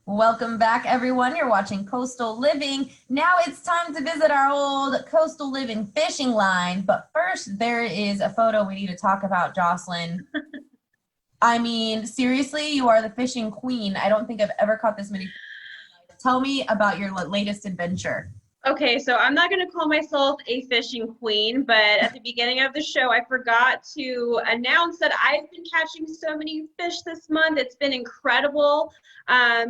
Welcome back, everyone. You're watching Coastal Living. Now it's time to visit our old Coastal Living fishing line. But first, there is a photo we need to talk about, Jocelyn. I mean, seriously, you are the fishing queen. I don't think I've ever caught this many. Tell me about your latest adventure. Okay, so I'm not going to call myself a fishing queen, but at the beginning of the show, I forgot to announce that I've been catching so many fish this month. It's been incredible.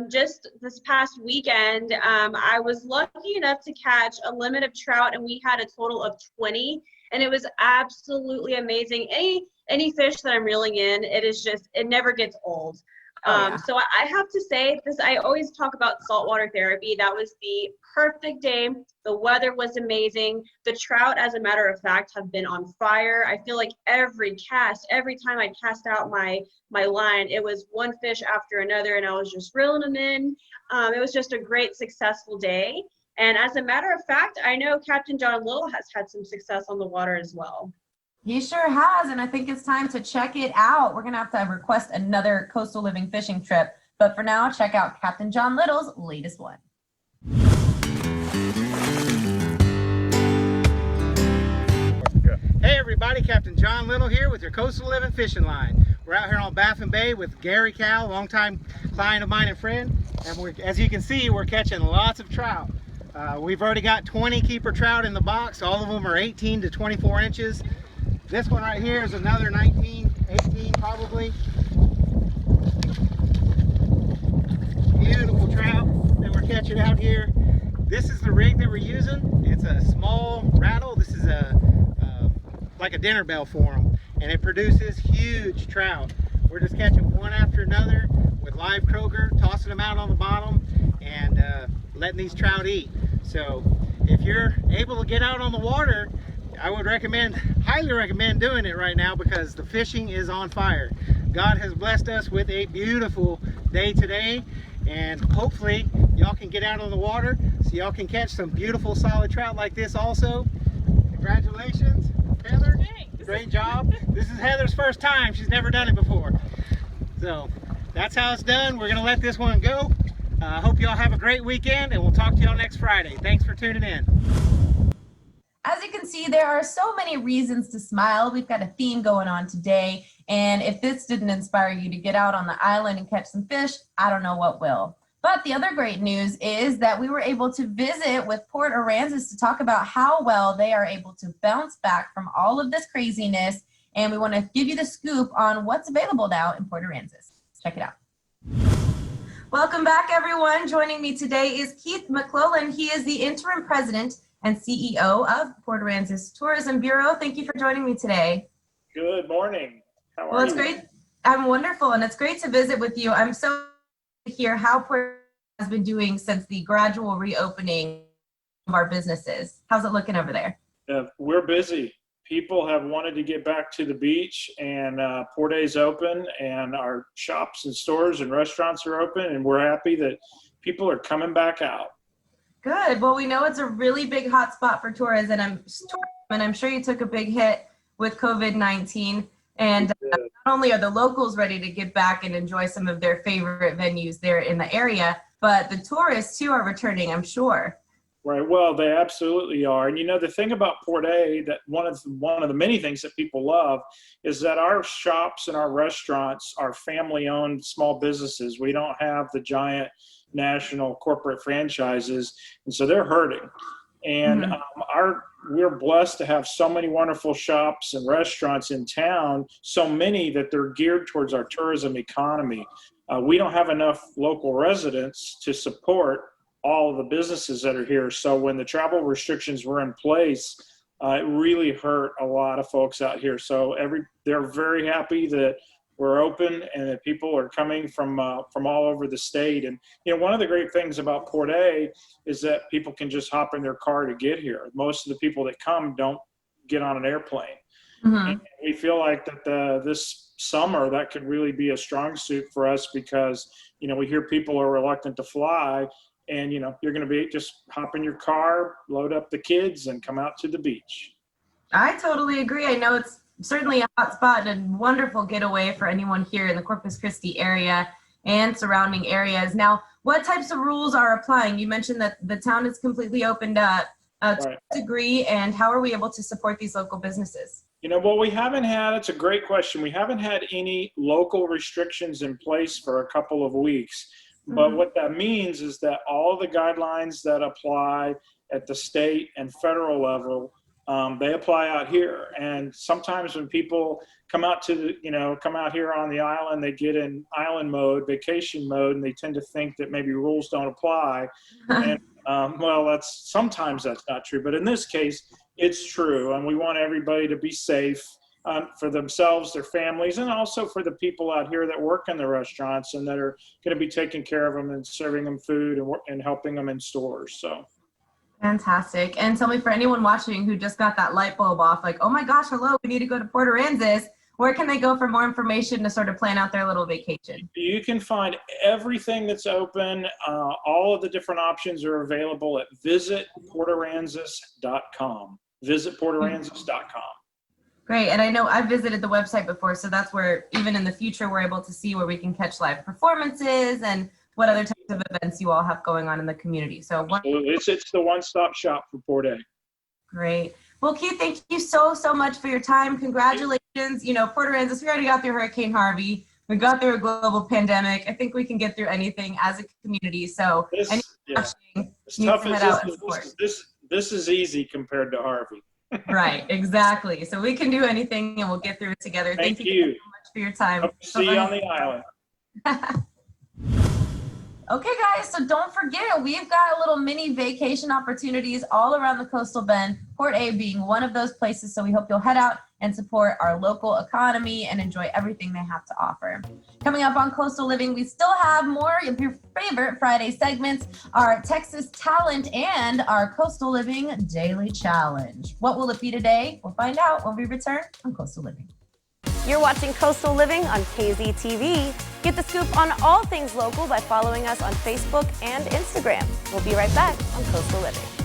Just this past weekend, I was lucky enough to catch a limit of trout, and we had a total of 20, and it was absolutely amazing. Any fish that I'm reeling in, it never gets old. So I have to say this, I always talk about saltwater therapy. That was the perfect day. The weather was amazing. The trout, as a matter of fact, have been on fire. I feel like every time I cast out my line, it was one fish after another, and I was just reeling them in. It was just a great, successful day. And as a matter of fact, I know Captain John Little has had some success on the water as well. He sure has, and I think it's time to check it out. We're going to have request another Coastal Living fishing trip. But for now, check out Captain John Little's latest one. Hey everybody, Captain John Little here with your Coastal Living fishing line. We're out here on Baffin Bay with Gary Cal, longtime client of mine and friend. And as you can see, we're catching lots of trout. We've already got 20 keeper trout in the box. All of them are 18 to 24 inches. This one right here is another 19, 18 probably. Beautiful trout that we're catching out here. This is the rig that we're using. It's a small rattle. This is like a dinner bell for them, and it produces huge trout. We're just catching one after another with live croaker, tossing them out on the bottom, and letting these trout eat. So if you're able to get out on the water, I would highly recommend doing it right now, because the fishing is on fire. God has blessed us with a beautiful day today, and hopefully y'all can get out on the water so y'all can catch some beautiful solid trout like this also. Congratulations, Heather. Thanks. Great job. This is Heather's first time. She's never done it before. So that's how it's done. We're gonna let this one go. Hope y'all have a great weekend, and we'll talk to y'all next Friday. Thanks for tuning in. As you can see, there are so many reasons to smile. We've got a theme going on today, and if this didn't inspire you to get out on the island and catch some fish, I don't know what will. But the other great news is that we were able to visit with Port Aransas to talk about how well they are able to bounce back from all of this craziness, and we want to give you the scoop on what's available now in Port Aransas. Check it out. Welcome back, everyone. Joining me today is Kieth McMullin. He is the interim president and CEO of Port Aransas Tourism Bureau. Thank you for joining me today. Good morning. How are you? Well, it's great. I'm wonderful, and it's great to visit with you. I'm so to hear how Port has been doing since the gradual reopening of our businesses. How's it looking over there? We're busy. People have wanted to get back to the beach, and Port A's open, and our shops and stores and restaurants are open, and we're happy that people are coming back out. Good. Well, we know it's a really big hotspot for tourism, and I'm sure you took a big hit with COVID-19. And not only are the locals ready to get back and enjoy some of their favorite venues there in the area, but the tourists too are returning, I'm sure. Right. Well, they absolutely are. And you know, the thing about Port A, that one of the many things that people love is that our shops and our restaurants are family-owned small businesses. We don't have the giant national corporate franchises, and so they're hurting. And we're blessed to have so many wonderful shops and restaurants in town, so many that they're geared towards our tourism economy. We don't have enough local residents to support all of the businesses that are here. So when the travel restrictions were in place, it really hurt a lot of folks out here. So they're very happy that we're open and that people are coming from all over the state. And you know, one of the great things about Port A is that people can just hop in their car to get here. Most of the people that come don't get on an airplane. And we feel like that this summer that could really be a strong suit for us, because you know, we hear people are reluctant to fly, and you know, you're going to be just hop in your car, load up the kids, and come out to the beach. I totally agree. I know it's certainly a hot spot and a wonderful getaway for anyone here in the Corpus Christi area. and surrounding areas. Now, what types of rules are applying? You mentioned that the town is completely opened up to Right. a degree, and how are we able to support these local businesses? Well, we haven't had, it's a great question. We haven't had any local restrictions in place for a couple of weeks. But what that means is that all the guidelines that apply at the state and federal level, they apply out here. And sometimes when people come out come out here on the island, they get in island mode, vacation mode, and they tend to think that maybe rules don't apply. And well, sometimes that's not true, but in this case, it's true. And we want everybody to be safe for themselves, their families, and also for the people out here that work in the restaurants and that are going to be taking care of them and serving them food and helping them in stores. So. Fantastic. And tell me, for anyone watching who just got that light bulb off, like, oh my gosh, hello, we need to go to Port Aransas, where can they go for more information to sort of plan out their little vacation? You can find everything that's open. All of the different options are available at visitportaransas.com. Visitportaransas.com. Great. And I know I've visited the website before, so that's where even in the future we're able to see where we can catch live performances and what other types of events you all have going on in the community. So it's the one-stop shop for Port A. Great. Well, Kieth, thank you so much for your time. Congratulations. Port Aransas, we already got through Hurricane Harvey. We got through a global pandemic. I think we can get through anything as a community. So This is easy compared to Harvey. Right, exactly. So we can do anything and we'll get through it together. Thank you so much for your time. Hope to see you on the island. Okay, guys, so don't forget, we've got little mini vacation opportunities all around the coastal bend, Port A being one of those places. So we hope you'll head out and support our local economy and enjoy everything they have to offer. Coming up on Coastal Living, we still have more of your favorite Friday segments, our Texas Talent and our Coastal Living Daily Challenge. What will it be today? We'll find out when we return on Coastal Living. You're watching Coastal Living on KZTV. Get the scoop on all things local by following us on Facebook and Instagram. We'll be right back on Coastal Living.